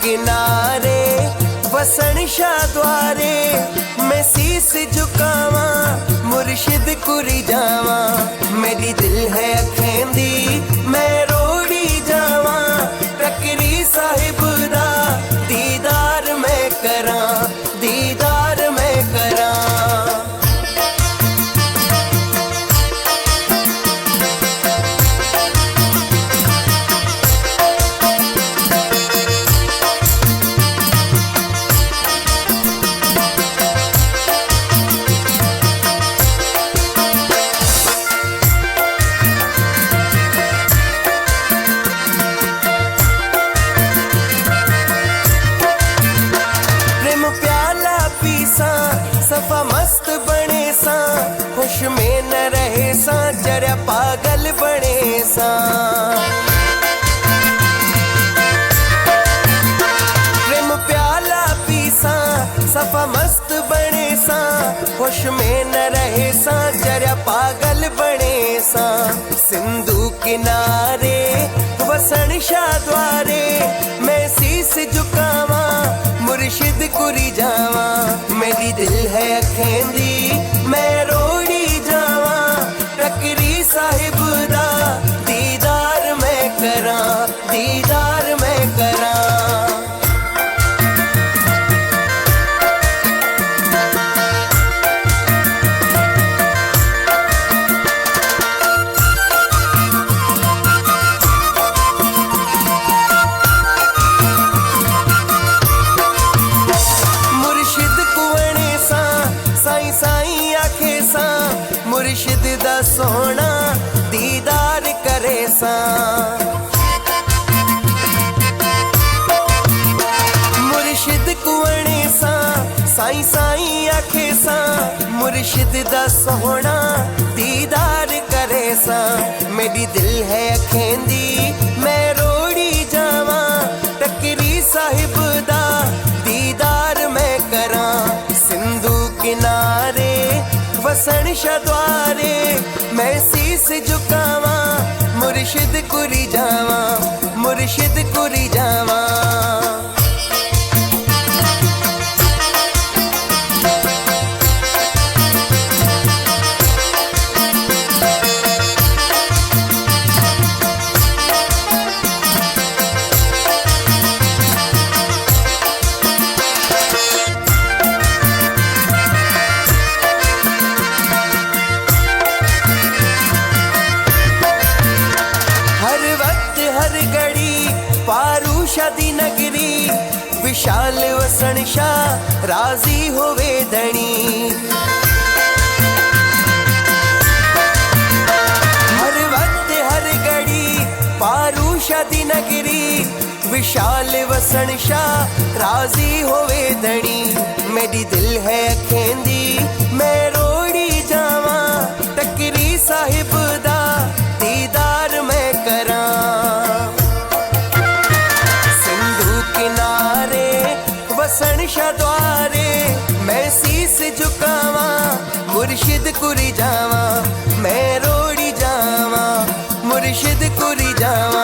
किनारे वसन शाह द्वारे मैं शीस झुकावा मुर्शिद कुरी जावा मेरी दिल है अखेंदी मैं रोड़ी जावा टकरी साहिब दा दीदार मैं करा दीदार मैं करा। सफा मस्त बने सा खुश में न रहे सा जरा पागल बने सा प्रेम प्याला पीसा सफा मस्त बने सा खुश में न रहे सा जरा पागल बने सा सिंधु किनारे वसन शाह द्वारे मैं शीस झुकावा मुर्शिद कुरी जावा मेरी दिल है अखेंदी मैं रोड़ी जावा टकरी साहिब दा दीदार मैं करा दीदार मैं करा। मुर्शिद दा सोना दीदार करे सा मुर्शिद कुवणे सा साई साई आखे सा मुर्शिद दा सोना दीदार करे सा मेरी दिल है अखेंदी मैं रोड़ी जावा टकरी साहिब दा दीदार मैं करा सिंधु किनारे वसन शाह द्वारे मैं शीस झुकावा मुर्शिद कुरी जावा मुर्शिद कुरी जावा। शादी नगरी विशाल वसन शाह राजी होवे धनी हर वक्त हर घड़ी पारू शादी नगरी विशाल वसन शाह राजी होवे धनी मेरी दिल है अखेंदी मैं रोड़ी जावा टकरी साहिब दा दीदार मैं करा वसन शाह द्वारे मैं शीस झुकावा मुर्शिद कुरी जावा मैं रोड़ी जावा मुर्शिद कुरी जावा।